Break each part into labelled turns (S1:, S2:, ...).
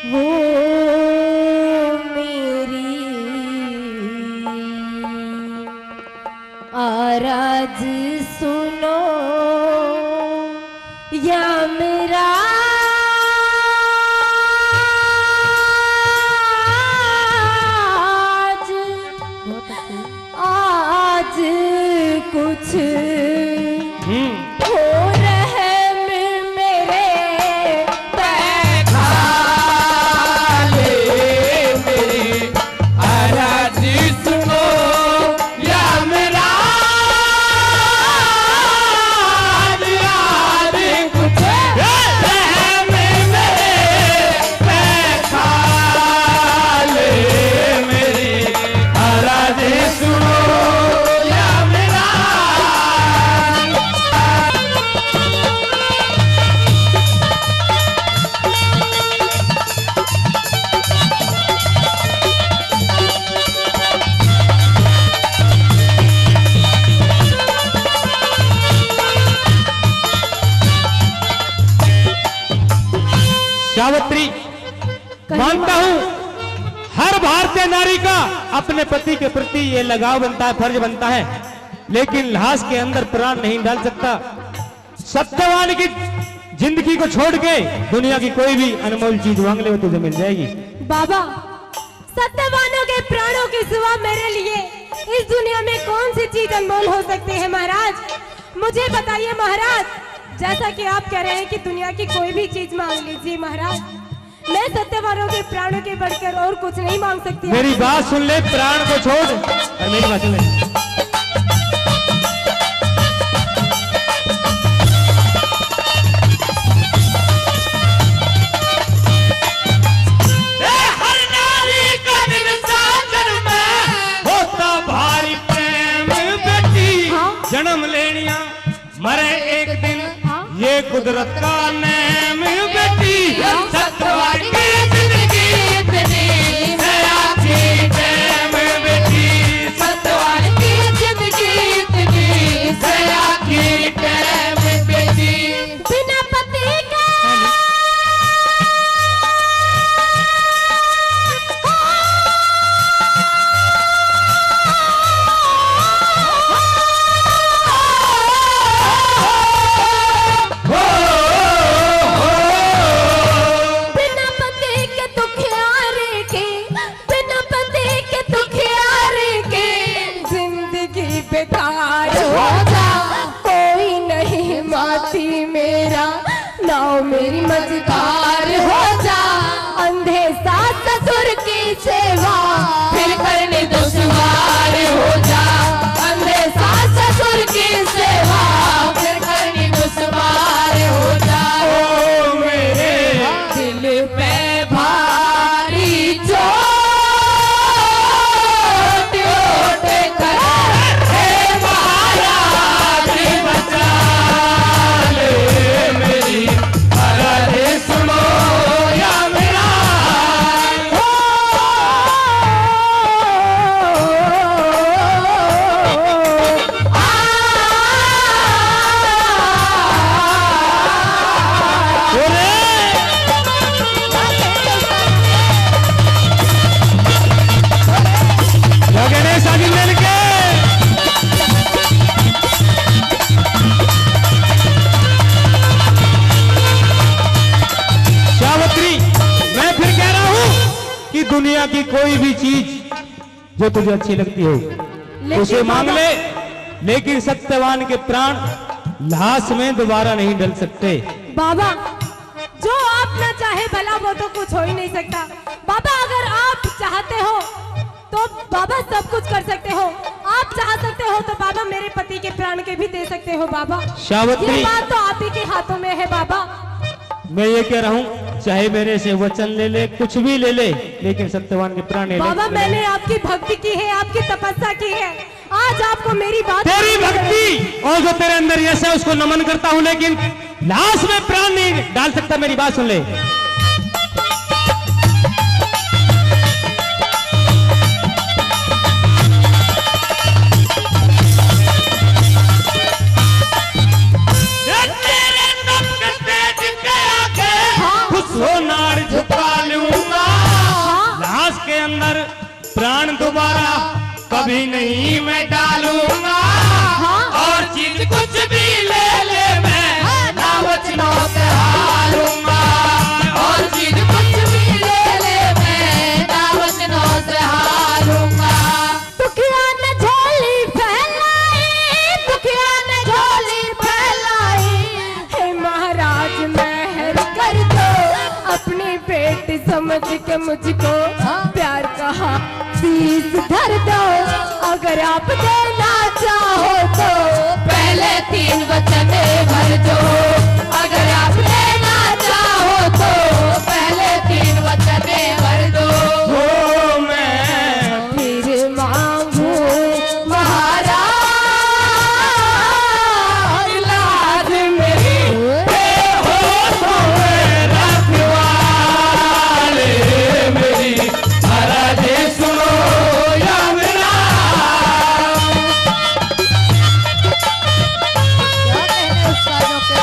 S1: हो मेरी आराज सुनो यमराज, आज कुछ
S2: सावित्री, मानता हूं हर भारतीय नारी का अपने पति के प्रति ये लगाव बनता है, फर्ज बनता है, लेकिन लाश के अंदर प्राण नहीं डाल सकता। सत्यवान की जिंदगी को छोड़ के दुनिया की कोई भी अनमोल चीज मांग ले वो तुझे मिल जाएगी।
S1: बाबा, सत्यवानों के प्राणों के सिवा मेरे लिए इस दुनिया में कौन सी चीज अनमोल हो सकती है महाराज? मुझे बताइए महाराज, जैसा कि आप कह रहे हैं कि दुनिया की कोई भी चीज मांग लीजिए महाराज, मैं सत्यवानों के प्राणों के बढ़कर और कुछ नहीं मांग सकती।
S2: मेरी बात सुन ले, प्राण को छोड़ और मेरी बात सुन ले। जन्म लेनिया मरे एक दिन, ये कुदरत का नेम बेटी। सत्यवान की जिंदगी इतनी सयासी प्रेम बेटी, सत्यवान की जिंदगी इतनी सयासी प्रेम बेटी।
S1: बिना पति का मेरी मझधार हो जा, अंधे सास ससुर की सेवा फिर करने दुश्वार हो जा, अंधे सास ससुर की सेवा फिर करने दुश्वार हो जा।
S2: ओ मेरे
S1: दिल पे भारी चोट कर हे महाराज बचा ले मेरी। सुनो या मेरा दुनिया की कोई भी चीज जो तुझे अच्छी लगती हो उसे मांग ले, लेकिन सत्यवान के प्राण लाश में दोबारा नहीं डल सकते। बाबा, जो आप ना चाहे भला वो तो कुछ हो ही नहीं सकता। बाबा, अगर आप चाहते हो तो बाबा सब कुछ कर सकते हो। आप चाह सकते हो तो बाबा मेरे पति के प्राण के भी दे सकते हो। बाबा,
S2: सावित्री,
S1: ये बात तो आप ही के हाथों में है। बाबा,
S2: मैं ये कह रहा हूँ, चाहे मेरे से वचन ले ले, कुछ भी ले ले, लेकिन सत्यवान के प्राण।
S1: बाबा, मैंने आपकी भक्ति की है, आपकी तपस्या की है, आज आपको मेरी बात,
S2: तेरी भक्ति और जो तेरे अंदर यश है उसको नमन करता हूँ, लेकिन लाश में प्राण नहीं डाल सकता। मेरी बात सुन ले। हो नार झुका लूं
S1: दोबारा कभी नहीं मैं डालूंगा। और चीज कुछ भी ले ले मैं ना वचनों से हारूंगा।
S3: और चीज कुछ भी ले ले मैं ना वचनों से हारूंगा। दुखिया ने झोली फैलाई, दुखिया ने झोली फैलाई। हे महाराज मेहर कर दो, अपनी बेटी समझ के मुझको प्यार कहा फीस धर दो। अगर आप देना चाहो तो पहले 3 वचन भर दो। अगर आप देना चाहो तो पहले 3 वचन भर दो।
S1: हो मैं
S3: फिर मांगू महाराज लाज मेरी।
S1: हो तो मेरा रखवाले मेरी महाराज सुनो या मेरा।
S3: क्या कहने उस्तादों के?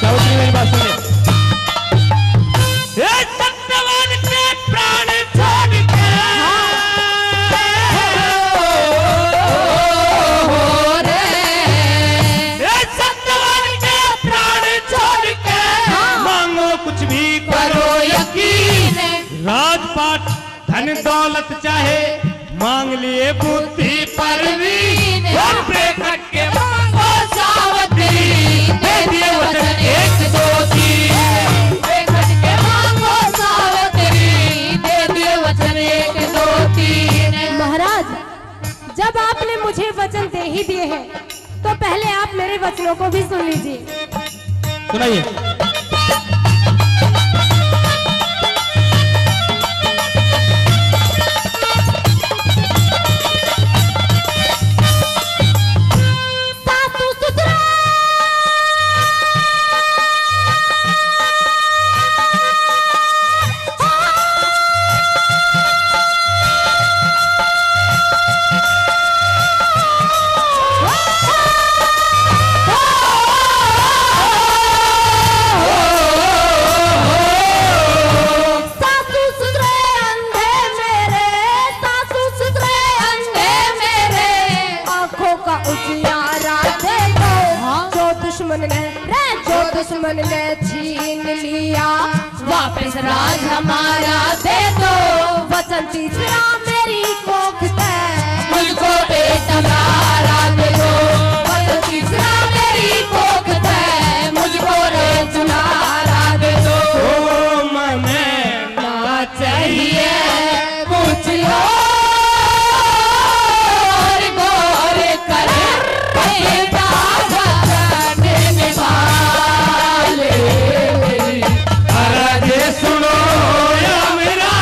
S1: सावित्री मेरी बात सुनिए। ये सत्यवान के प्राण छोड़ के ये सत्यवान के प्राण छोड़ के मांगो कुछ भी करो यकीन। राजपाट धन दौलत चाहे मांग लिए बुद्धि परवीन। प्रकट के मांगो सावत्री दे दिए वचन 1 2 3।
S3: बेखट के मांगो सावत्री दे दिए वचन 1 2 3। महाराज जब आपने मुझे वचन दे ही दिए हैं तो पहले आप मेरे वचनों को भी सुन लीजिए।
S1: सुनाइए।
S3: सासू ससुरा सासू ससुरे अंधे मेरे, सासू ससुरे अंधे मेरे। आंखों का उजियारा दे दो जो दुश्मन ने छीन लिया। वापस राज हमारा दे दो। वचन तीसरा मेरी कोख से मुझको बेतमारा दे दो। वचन तीसरा मेरी कोख से मुझको बेतमारा दे दो।
S1: ओ मने ना चाहिए
S3: कुछ और गौर कर बेटा वचन निभाले।
S1: महाराज सुनो या मेरा।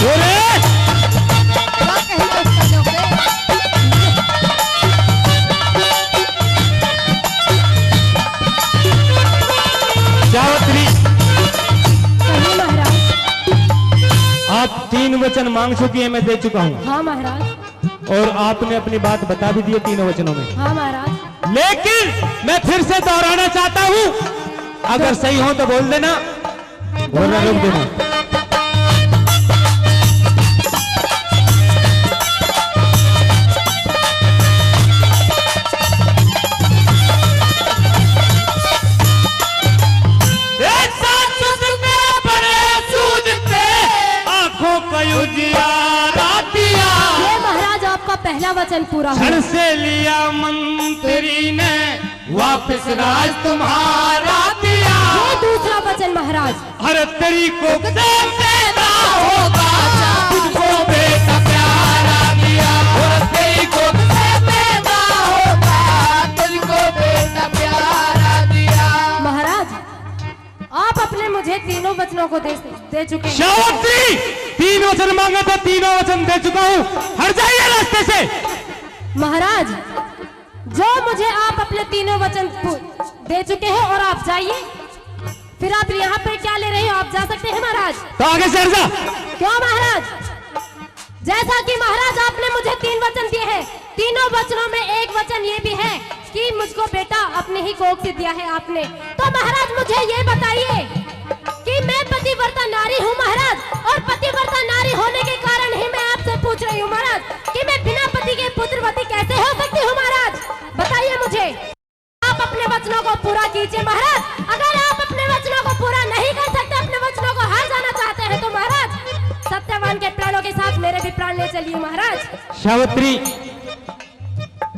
S1: बोले
S3: क्या कहना उस्तादों के?
S1: सावित्री
S3: कहिए महाराज।
S1: आप 3 वचन मांग चुकी हैं, मैं दे चुका हूँ।
S3: हाँ महाराज।
S1: और आपने अपनी बात बता भी दी है 3 वचनों में।
S3: हाँ महाराज।
S1: लेकिन मैं फिर से दोहराना चाहता हूँ। अगर सही हो तो बोल देना वरना रोक देना। आंखों का उजियारा दिया।
S3: ये महाराज आपका पहला वचन पूरा हुआ।
S1: घर से लिया मंत्री ने वापस राज तुम्हारा दिया।
S3: ये दूसरा वचन महाराज।
S1: हर तेरी को पैदा होगा तुझको बेटा प्यारा दिया। हर तेरी को पैदा होगा तुझको बेटा प्यारा दिया।
S3: महाराज आप अपने मुझे तीनों वचनों को दे चुके हैं।
S1: शावत्री 3 वचन मांगे तो 3 वचन दे चुका हूँ। हट जाइए रास्ते से।
S3: महाराज जो मुझे आप अपने तीनों वचन दे चुके हैं और आप जाइए, फिर आप यहाँ पे क्या ले रहे हो? आप जा सकते हैं महाराज।
S2: तो आगे से हट जा।
S3: क्यों महाराज? जैसा कि महाराज आपने मुझे 3 वचन दिए हैं, तीनों वचनों में एक वचन ये भी है कि मुझको बेटा अपने ही कोख से दिया है आपने। तो महाराज मुझे ये बताइए कि मैं पतिव्रता नारी हूँ महाराज, और पतिव्रता नारी होने के कारण ही मैं आपसे पूछ रही हूँ महाराज कि मैं बिना पति के पुत्रवती कैसे हो सकती हूँ महाराज? बताइए मुझे। आप अपने वचनों को पूरा कीजिए महाराज। अगर आप अपने वचनों को पूरा नहीं कर सकते, अपने वचनों को हार जाना चाहते हैं, तो महाराज सत्यवान के प्राणों के साथ मेरे भी प्राण ले चलिए महाराज।
S2: सावित्री,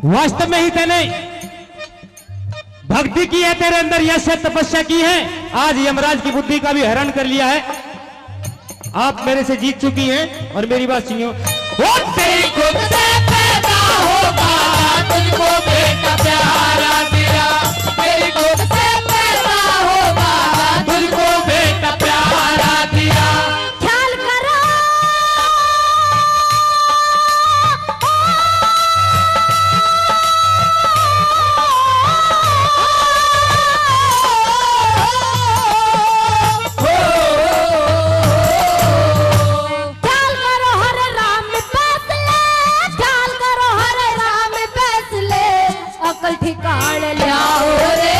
S2: वास्तव में ही तेने भक्ति की है, तेरे अंदर यह से तपस्या की है, आज यमराज की बुद्धि का भी हरण कर लिया है। आप मेरे से जीत चुकी हैं और मेरी बात सुनियो।
S3: वो तेरी खुद से पैदा होगा, तुझको बेटा प्यारा दिया, तेरी खुद से पैदा होगा,
S2: तुझको बेटा प्यारा दिया।
S3: ख्याल करो हरे राम फैसले, ख्याल करो हरे राम फैसले, अकल ठिकान लाओ रे,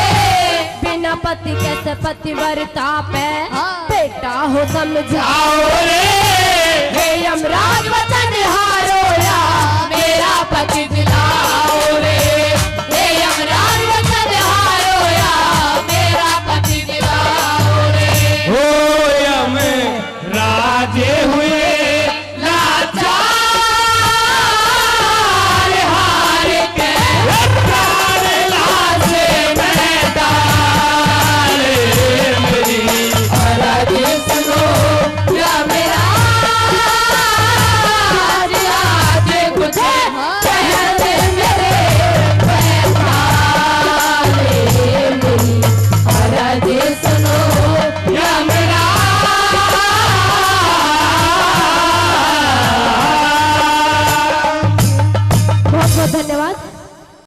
S3: बिना पति कैसे पतिव्रता पे बेटा हो समझाओ रे। हे यमराज वचन हारो या मेरा पति दिलाओ रे, हे यमराज वचन